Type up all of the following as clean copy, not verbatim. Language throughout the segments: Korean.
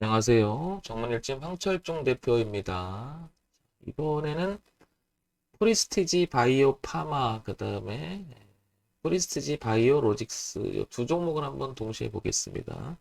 안녕하세요. 정문일진 황철중 대표입니다. 이번에는 프리스티지 바이오 파마, 그 다음에 프리스티지 바이오 로직스 이 두 종목을 한번 동시에 보겠습니다.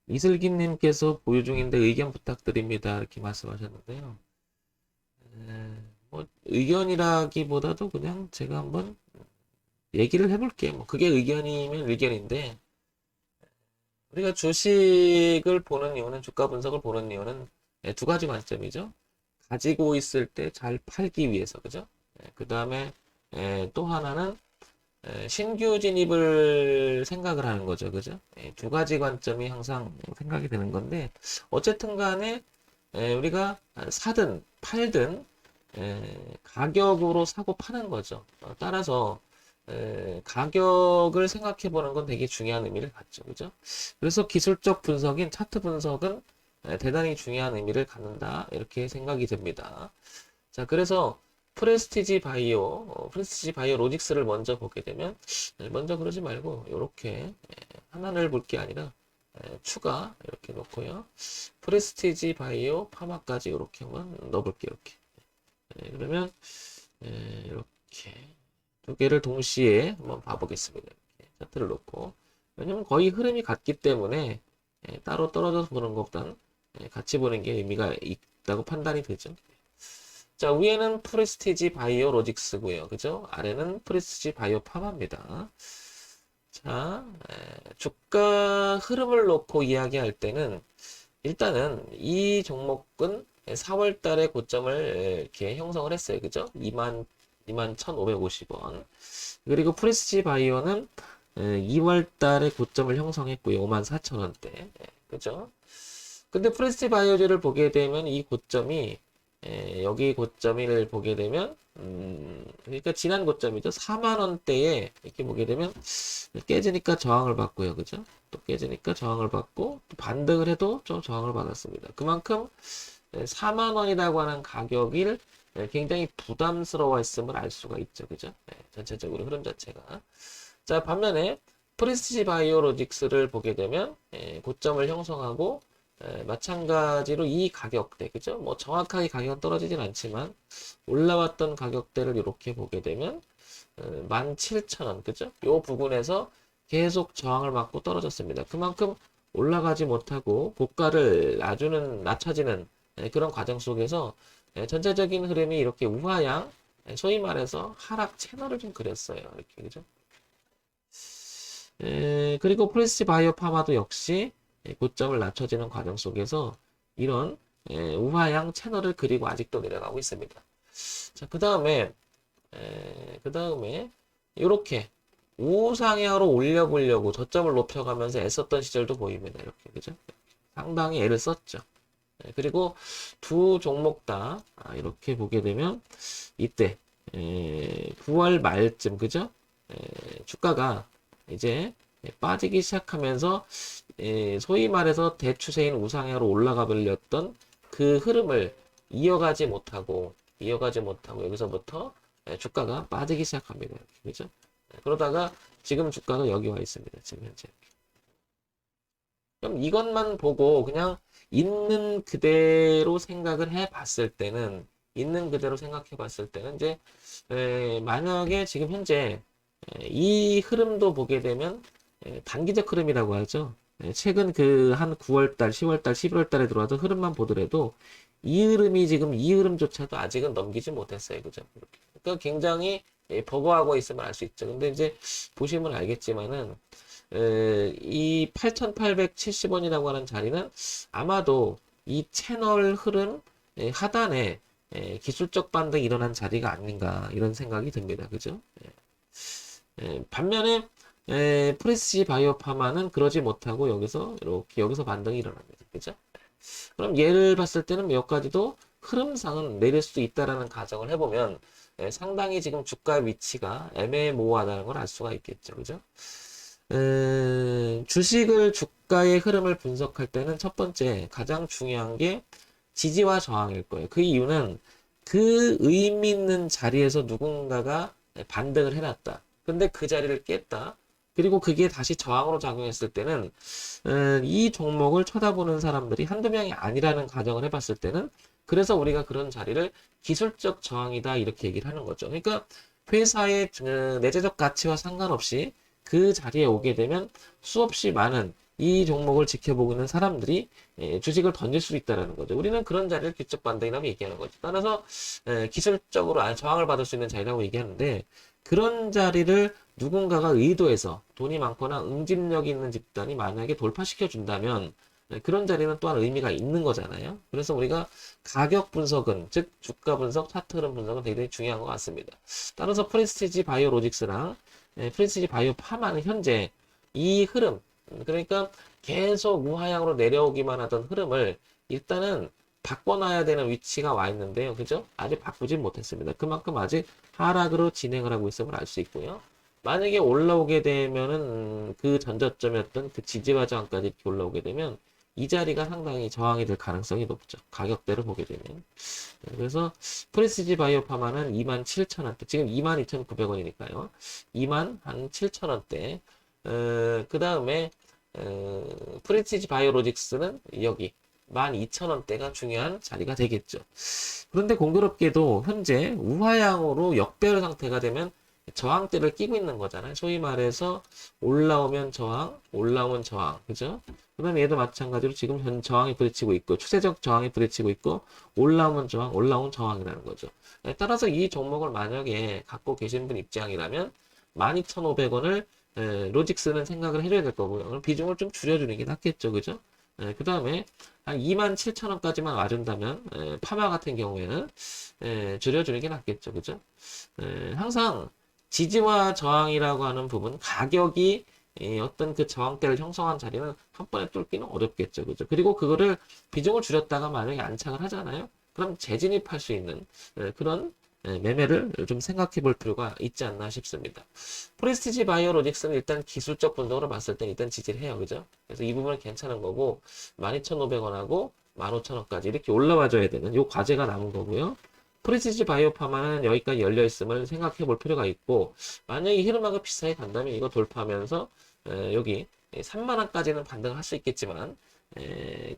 이슬기님께서 보유 중인데 의견 부탁드립니다. 이렇게 말씀하셨는데요. 뭐 의견이라기보다도 그냥 제가 한번 얘기를 해볼게요. 뭐 그게 의견이면 의견인데 우리가 주식을 보는 이유는 주가 분석을 보는 이유는 두 가지 관점이죠. 가지고 있을 때 잘 팔기 위해서, 그죠? 그 다음에 또 하나는 신규 진입을 생각을 하는 거죠, 그죠? 두 가지 관점이 항상 생각이 되는 건데 어쨌든 간에 우리가 사든 팔든 가격으로 사고 파는 거죠. 따라서 가격을 생각해 보는 건 되게 중요한 의미를 갖죠, 그죠? 그래서 기술적 분석인 차트 분석은 대단히 중요한 의미를 갖는다 이렇게 생각이 됩니다. 자, 그래서 프레스티지 바이오 로직스를 먼저 보게 되면 먼저 그러지 말고 이렇게 하나를 볼 게 아니라 추가 이렇게 놓고요. 프레스티지 바이오 파마까지 이렇게 한번 넣어볼게요. 이렇게. 그러면 이렇게 두 개를 동시에 한번 봐보겠습니다. 이렇게 차트를 놓고 왜냐면 거의 흐름이 같기 때문에 따로 떨어져서 보는 것보다는 같이 보는 게 의미가 있다고 판단이 되죠. 자, 위에는 프레스티지 바이오 로직스고요. 그죠? 아래는 프레스티지 바이오 파마입니다. 자, 주가 흐름을 놓고 이야기할 때는 일단은 이 종목은 4월 달에 고점을 이렇게 형성을 했어요. 그죠? 2만 1,550원. 그리고 프레스티지 바이오는 2월 달에 고점을 형성했고요. 5만 4천원대. 그죠? 근데 프레스티지 바이오즈를 보게 되면 이 고점이 여기 고점을 보게 되면 그러니까 지난 고점이죠. 4만 원대에 이렇게 보게 되면 깨지니까 저항을 받고요. 그죠? 또 깨지니까 저항을 받고 또 반등을 해도 좀 저항을 받았습니다. 그만큼 4만 원이라고 하는 가격을 굉장히 부담스러워 했음을 알 수가 있죠. 그죠? 전체적으로 흐름 자체가. 자, 반면에 프리스티지 바이오로직스를 보게 되면 고점을 형성하고 마찬가지로 이 가격대, 그죠? 뭐 정확하게 가격은 떨어지진 않지만 올라왔던 가격대를 이렇게 보게 되면 17,000원, 그죠? 요 부분에서 계속 저항을 맞고 떨어졌습니다. 그만큼 올라가지 못하고 고가를 낮춰지는 그런 과정 속에서 전체적인 흐름이 이렇게 우하향, 소위 말해서 하락 채널을 좀 그렸어요. 이렇게, 그죠? 그리고 프레시 바이오 파마도 역시 고점을 낮춰지는 과정 속에서 이런 우하향 채널을 그리고 아직도 내려가고 있습니다. 자, 그 다음에 이렇게 우상향으로 올려보려고 저점을 높여가면서 애썼던 시절도 보입니다. 이렇게, 그죠? 상당히 애를 썼죠. 그리고 두 종목 다 이렇게 보게 되면 이때 9월 말쯤, 그죠? 주가가 이제 빠지기 시작하면서 소위 말해서 대추세인 우상향으로 올라가 버렸던 그 흐름을 이어가지 못하고 여기서부터 주가가 빠지기 시작합니다. 이렇게, 그죠? 그러다가 지금 주가가 여기 와 있습니다. 지금 현재. 그럼 이것만 보고 그냥 있는 그대로 생각해 봤을 때는 이제 만약에 지금 현재 이 흐름도 보게 되면 단기적 흐름이라고 하죠. 최근 그 한 9월달, 10월달, 11월달에 들어와서 흐름만 보더라도 이 흐름조차도 아직은 넘기지 못했어요. 그죠? 그러니까 굉장히 버거하고 있으면 알 수 있죠. 근데 이제 보시면 알겠지만은 이 8,870원이라고 하는 자리는 아마도 이 채널 흐름 하단에 기술적 반등이 일어난 자리가 아닌가 이런 생각이 듭니다. 그죠? 반면에 프레시지 바이오 파마는 그러지 못하고 여기서 반등이 일어납니다. 그죠? 그럼 얘를 봤을 때는 여기까지도 흐름상은 내릴 수 있다라는 가정을 해보면 상당히 지금 주가 위치가 애매모호하다는 걸 알 수가 있겠죠. 그죠? 주식을 주가의 흐름을 분석할 때는 첫 번째 가장 중요한 게 지지와 저항일 거예요. 그 이유는 그 의미 있는 자리에서 누군가가 반등을 해놨다. 근데 그 자리를 깼다. 그리고 그게 다시 저항으로 작용했을 때는 이 종목을 쳐다보는 사람들이 한두 명이 아니라는 가정을 해봤을 때는 그래서 우리가 그런 자리를 기술적 저항이다 이렇게 얘기를 하는 거죠. 그러니까 회사의 내재적 가치와 상관없이 그 자리에 오게 되면 수없이 많은 이 종목을 지켜보고 있는 사람들이 주식을 던질 수 있다는 거죠. 우리는 그런 자리를 기적 반등이라고 얘기하는 거죠. 따라서 기술적으로 저항을 받을 수 있는 자리라고 얘기하는데 그런 자리를 누군가가 의도해서 돈이 많거나 응집력이 있는 집단이 만약에 돌파시켜 준다면 그런 자리는 또한 의미가 있는 거잖아요. 그래서 우리가 가격 분석은, 즉 주가 분석, 차트 흐름 분석은 굉장히 중요한 것 같습니다. 따라서 프레스티지 바이오로직스랑 프레스티지 바이오 파마는 현재 이 흐름, 그러니까 계속 우하향으로 내려오기만 하던 흐름을 일단은 바꿔놔야 되는 위치가 와 있는데요. 그죠? 아직 바꾸진 못했습니다. 그만큼 아직 하락으로 진행을 하고 있음을 알 수 있고요. 만약에 올라오게 되면은 그 전저점이었던 그 지지와 저항까지 이렇게 올라오게 되면 이 자리가 상당히 저항이 될 가능성이 높죠. 가격대를 보게 되면. 그래서 프레시지 바이오 파마는 27,000원대, 지금 22,900원이니까요. 27,000원대. 그 다음에 프레시지 바이오로직스는 여기 12,000원대가 중요한 자리가 되겠죠. 그런데 공교롭게도 현재 우하향으로 역배열 상태가 되면 저항대를 끼고 있는 거잖아요. 소위 말해서 올라오면 저항, 올라오면 저항, 그죠? 그 다음에 얘도 마찬가지로 지금 현 저항이 부딪히고 있고 추세적 저항이 부딪히고 있고 올라오면 저항, 올라오면 저항이라는 거죠. 따라서 이 종목을 만약에 갖고 계신 분 입장이라면 12,500원을 로직스는 생각을 해줘야 될 거고요. 그럼 비중을 좀 줄여주는 게 낫겠죠, 그죠? 그 다음에 한 27,000원까지만 와준다면 파마 같은 경우에는 줄여주는 게 낫겠죠, 그죠? 항상 지지와 저항이라고 하는 부분, 가격이 어떤 그 저항대를 형성한 자리는 한 번에 뚫기는 어렵겠죠, 그죠? 그리고 그거를 비중을 줄였다가 만약에 안착을 하잖아요. 그럼 재진입할 수 있는 그런 매매를 좀 생각해 볼 필요가 있지 않나 싶습니다. 프레스티지 바이오로직스는 일단 기술적 분석으로 봤을 때 일단 지지를 해요, 그죠? 그래서 이 부분은 괜찮은 거고 12,500원하고 15,000원까지 이렇게 올라와 줘야 되는 요 과제가 남은 거고요. 프리시지 바이오파마는 여기까지 열려 있음을 생각해 볼 필요가 있고 만약에 히르마가 비싸게 간다면 이거 돌파하면서 여기 3만 원까지는 반등을 할 수 있겠지만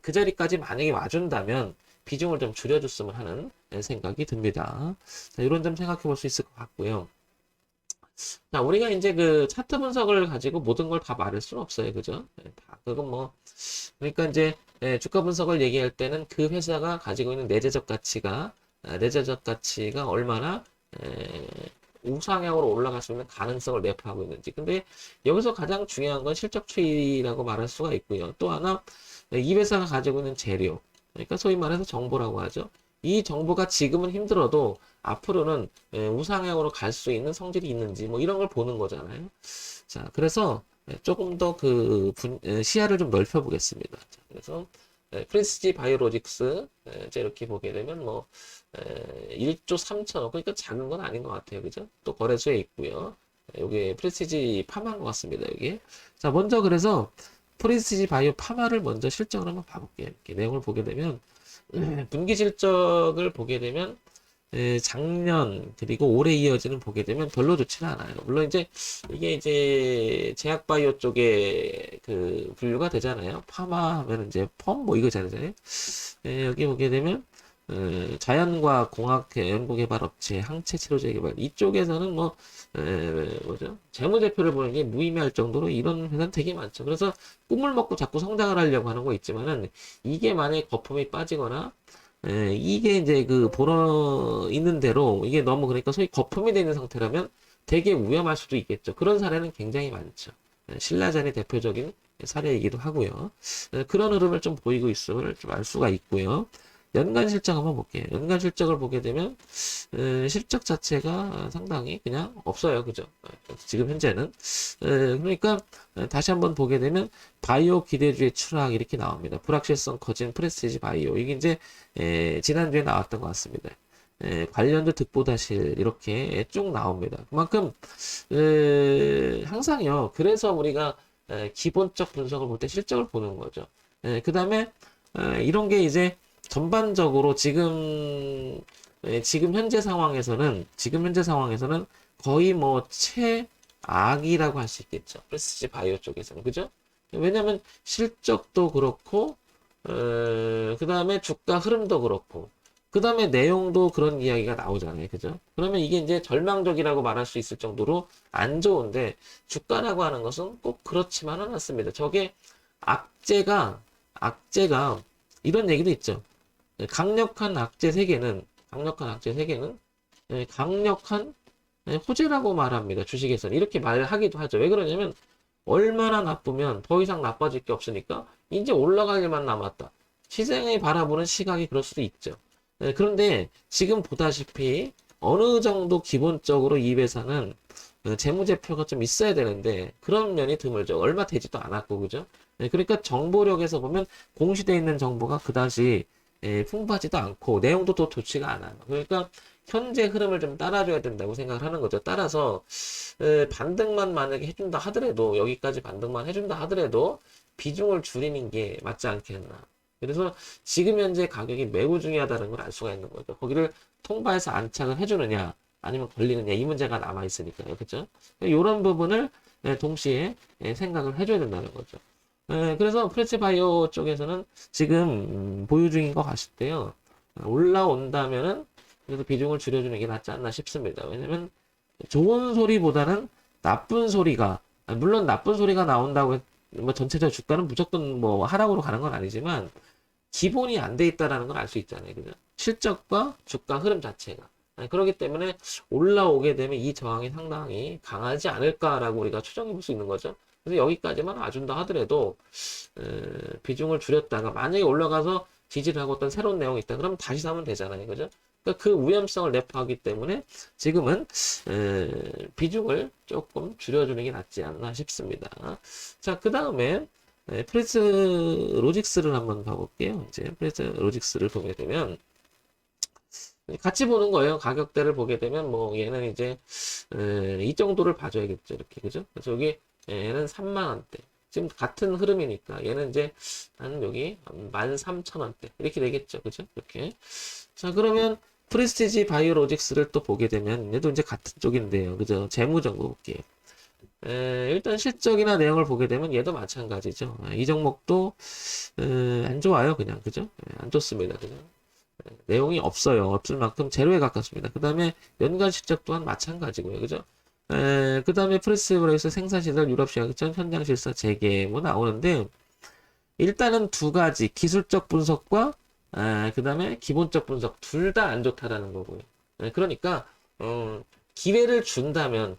그 자리까지 만약에 와준다면 비중을 좀 줄여줬으면 하는 생각이 듭니다. 자, 이런 점 생각해 볼 수 있을 것 같고요. 자, 우리가 이제 그 차트 분석을 가지고 모든 걸 다 말할 수는 없어요. 그죠? 그건 뭐, 그러니까 이제 주가 분석을 얘기할 때는 그 회사가 가지고 있는 내재적 가치가 얼마나 우상향으로 올라갈 수 있는 가능성을 내포하고 있는지. 근데 여기서 가장 중요한 건 실적 추이라고 말할 수가 있고요. 또 하나, 이 회사가 가지고 있는 재료. 그러니까 소위 말해서 정보라고 하죠. 이 정보가 지금은 힘들어도 앞으로는 우상향으로 갈 수 있는 성질이 있는지 뭐 이런 걸 보는 거잖아요. 자, 그래서 조금 더 그 시야를 좀 넓혀 보겠습니다. 자, 그래서 프리시지 바이오로직스 이렇게 보게 되면 뭐 1조 3천억 그러니까 작은 건 아닌 것 같아요. 그죠? 또 거래소에 있고요. 여기 프리시지 파마인 것 같습니다. 여기. 자, 먼저 그래서 프리시지 바이오 파마를 먼저 실적을 한번 봐볼게요. 이렇게 내용을 보게 되면 분기 실적을 보게 되면 작년 그리고 올해 이어지는 보게 되면 별로 좋지는 않아요. 물론 이제 이게 이제 제약바이오 쪽에 그 분류가 되잖아요. 파마 하면 이제 펌 뭐 이거잖아요. 여기 보게 되면 자연과학 공학 연구개발 업체, 항체 치료제 개발 이쪽에서는 뭐 뭐죠? 재무제표를 보는 게 무의미할 정도로 이런 회사는 되게 많죠. 그래서 꿈을 먹고 자꾸 성장을 하려고 하는 거 있지만은 이게 만약에 거품이 빠지거나 이게 이제 그 보러 있는 대로 이게 너무 그러니까 소위 거품이 되는 상태라면 되게 위험할 수도 있겠죠. 그런 사례는 굉장히 많죠. 신라젠이 대표적인 사례이기도 하고요. 그런 흐름을 좀 보이고 있음을 좀 알 수가 있고요. 연간 실적 한번 볼게요. 연간 실적을 보게 되면 실적 자체가 상당히 그냥 없어요. 그죠? 지금 현재는. 그러니까 다시 한번 보게 되면 바이오 기대주의 추락 이렇게 나옵니다. 불확실성 커진 프레스티지 바이오. 이게 이제 지난주에 나왔던 것 같습니다. 관련주 득보다실 이렇게 쭉 나옵니다. 그만큼 항상요. 그래서 우리가 기본적 분석을 볼 때 실적을 보는 거죠. 그 다음에 이런 게 이제 전반적으로 지금 현재 상황에서는 거의 뭐 악이라고 할 수 있겠죠. 프레스티지 바이오 쪽에서는. 그죠? 왜냐면 실적도 그렇고, 그 다음에 주가 흐름도 그렇고, 그 다음에 내용도 그런 이야기가 나오잖아요. 그죠? 그러면 이게 이제 절망적이라고 말할 수 있을 정도로 안 좋은데, 주가라고 하는 것은 꼭 그렇지만은 않습니다. 저게 악재가, 이런 얘기도 있죠. 강력한 악재 세계는 강력한 호재라고 말합니다. 주식에서는. 이렇게 말하기도 하죠. 왜 그러냐면, 얼마나 나쁘면 더 이상 나빠질 게 없으니까 이제 올라갈 일만 남았다. 시장이 바라보는 시각이 그럴 수도 있죠. 그런데 지금 보다시피 어느 정도 기본적으로 이 회사는 재무제표가 좀 있어야 되는데 그런 면이 드물죠. 얼마 되지도 않았고 그죠? 그러니까 정보력에서 보면 공시되어 있는 정보가 그다지 풍부하지도 않고 내용도 더 좋지가 않아요. 그러니까 현재 흐름을 좀 따라줘야 된다고 생각을 하는 거죠. 따라서 반등만 만약에 해준다 하더라도 여기까지 반등만 해준다 하더라도 비중을 줄이는 게 맞지 않겠나. 그래서 지금 현재 가격이 매우 중요하다는 걸 알 수가 있는 거죠. 거기를 통과해서 안착을 해주느냐 아니면 걸리느냐 이 문제가 남아 있으니까요. 그렇죠? 이런 부분을 동시에 생각을 해줘야 된다는 거죠. 그래서 프레스바이오 쪽에서는 지금 보유 중인 것 같을 때요. 올라온다면은 그래서 비중을 줄여주는 게 낫지 않나 싶습니다. 왜냐면 좋은 소리보다는 나쁜 소리가 물론 나쁜 소리가 나온다고 뭐 전체적 주가는 무조건 뭐 하락으로 가는 건 아니지만 기본이 안 돼 있다라는 걸 알 수 있잖아요. 그죠? 실적과 주가 흐름 자체가. 그렇기 때문에 올라오게 되면 이 저항이 상당히 강하지 않을까라고 우리가 추정해 볼 수 있는 거죠. 그래서 여기까지만 와준다 하더라도 비중을 줄였다가 만약에 올라가서 지지를 하고 어떤 새로운 내용이 있다 그러면 다시 사면 되잖아요. 그죠? 그러니까 그 위험성을 내포하기 때문에 지금은 비중을 조금 줄여주는 게 낫지 않나 싶습니다. 자, 그 다음에 프레스 로직스를 한번 봐볼게요. 이제 프레스 로직스를 보게 되면 같이 보는 거예요. 가격대를 보게 되면 뭐 얘는 이제 이 정도를 봐줘야겠죠. 이렇게 그죠? 그래서 여기 얘는 3만 원대. 지금 같은 흐름이니까 얘는 이제 한 여기 13,000원대 이렇게 되겠죠. 그죠? 이렇게. 자, 그러면 프레스티지 바이오로직스를 또 보게 되면 얘도 이제 같은 쪽인데요. 그죠? 재무정보 볼게요. 일단 실적이나 내용을 보게 되면 얘도 마찬가지죠. 이 종목도 안 좋아요. 그냥 그죠? 안 좋습니다. 그냥. 내용이 없어요. 없을 만큼 제로에 가깝습니다. 그 다음에 연간 실적 또한 마찬가지고요. 그죠? 그 다음에 프레스브레이스 생산시설 유럽시장점 현장 실사 재개 뭐 나오는데 일단은 두 가지 기술적 분석과 그 다음에 기본적 분석 둘 다 안 좋다라는 거고요. 그러니까 기회를 준다면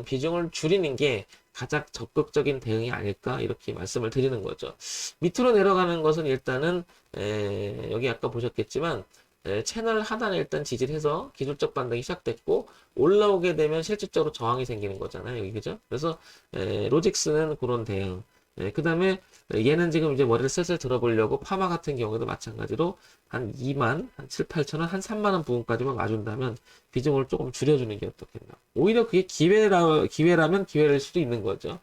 비중을 줄이는 게 가장 적극적인 대응이 아닐까 이렇게 말씀을 드리는 거죠. 밑으로 내려가는 것은 일단은 여기 아까 보셨겠지만 채널 하단에 일단 지지를 해서 기술적 반등이 시작됐고 올라오게 되면 실질적으로 저항이 생기는 거잖아요. 여기 그죠? 그래서 로직스는 그런 대응. 그 다음에 얘는 지금 이제 머리를 슬슬 들어보려고 파마 같은 경우도 마찬가지로 한 2만, 한 7, 8천 원, 한 3만 원 부분까지만 와준다면 비중을 조금 줄여주는 게 어떻겠나. 오히려 그게 기회라면 기회일 수도 있는 거죠.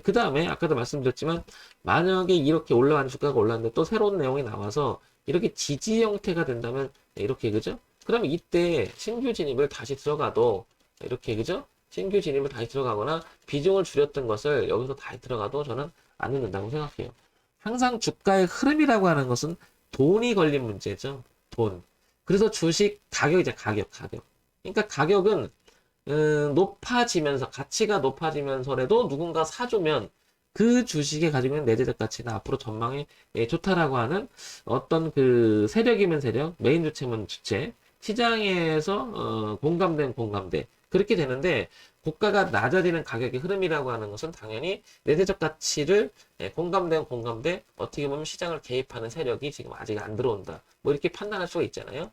그 다음에 아까도 말씀드렸지만 만약에 이렇게 올라가는 주가가 올랐는데 또 새로운 내용이 나와서 이렇게 지지 형태가 된다면 이렇게 그죠? 그러면 이때 신규 진입을 다시 들어가도 이렇게 그죠? 신규 진입을 다시 들어가거나 비중을 줄였던 것을 여기서 다시 들어가도 저는 안 늦는다고 생각해요. 항상 주가의 흐름이라고 하는 것은 돈이 걸린 문제죠. 돈. 그래서 주식 가격이죠. 가격. 그러니까 가격은 높아지면서 가치가 높아지면서라도 누군가 사주면 그 주식에 가지고 있는 내재적 가치나 앞으로 전망이 좋다라고 하는 어떤 그 세력이면 세력, 메인 주체면 주체, 시장에서 공감된 공감대 그렇게 되는데 고가가 낮아지는 가격의 흐름이라고 하는 것은 당연히 내재적 가치를 공감된 공감대 어떻게 보면 시장을 개입하는 세력이 지금 아직 안 들어온다. 뭐 이렇게 판단할 수가 있잖아요.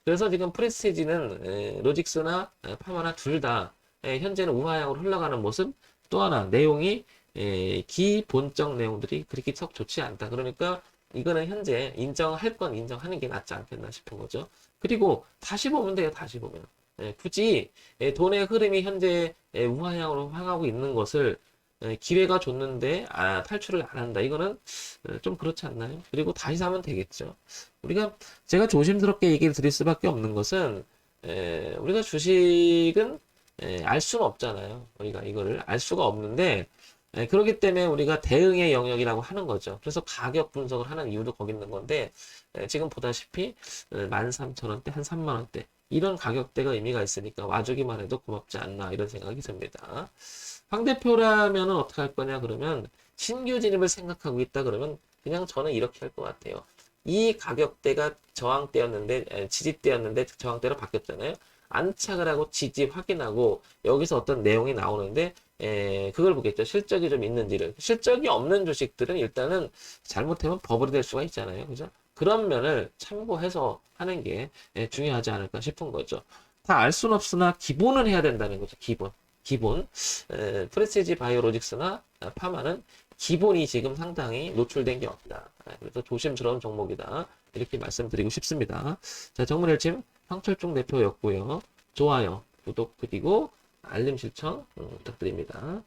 그래서 지금 프레스티지는 로직스나 파마나 둘 다 현재는 우하향으로 흘러가는 모습 또 하나 내용이 기본적 내용들이 그렇게 썩 좋지 않다. 그러니까 이거는 현재 인정할 건 인정하는 게 낫지 않겠나 싶은 거죠. 그리고 다시 보면 돼요. 다시 보면. 굳이 돈의 흐름이 현재 우하향으로 향하고 있는 것을 기회가 줬는데 탈출을 안 한다. 이거는 좀 그렇지 않나요? 그리고 다시 사면 되겠죠. 제가 조심스럽게 얘기를 드릴 수밖에 없는 것은 우리가 주식은 알 수는 없잖아요. 우리가 이거를 알 수가 없는데 그렇기 때문에 우리가 대응의 영역이라고 하는 거죠. 그래서 가격 분석을 하는 이유도 거기 있는 건데 지금 보다시피 13,000원대, 한 3만원대 이런 가격대가 의미가 있으니까 와주기만 해도 고맙지 않나 이런 생각이 듭니다. 황 대표라면 어떻게 할 거냐 그러면 신규 진입을 생각하고 있다 그러면 그냥 저는 이렇게 할 것 같아요. 이 가격대가 저항대였는데 지지대였는데 저항대로 바뀌었잖아요. 안착을 하고 지지 확인하고 여기서 어떤 내용이 나오는데 그걸 보겠죠. 실적이 좀 있는지를. 실적이 없는 주식들은 일단은 잘못하면 버블이 될 수가 있잖아요. 그죠? 그런 면을 참고해서 하는 게 중요하지 않을까 싶은 거죠. 다 알 수는 없으나 기본은 해야 된다는 거죠. 기본. 프레시지 바이오로직스나 파마는 기본이 지금 상당히 노출된 게 없다. 그래서 조심스러운 종목이다. 이렇게 말씀드리고 싶습니다. 자, 정문일침 황철중 대표였고요. 좋아요, 구독, 그리고 알림 실천 부탁드립니다.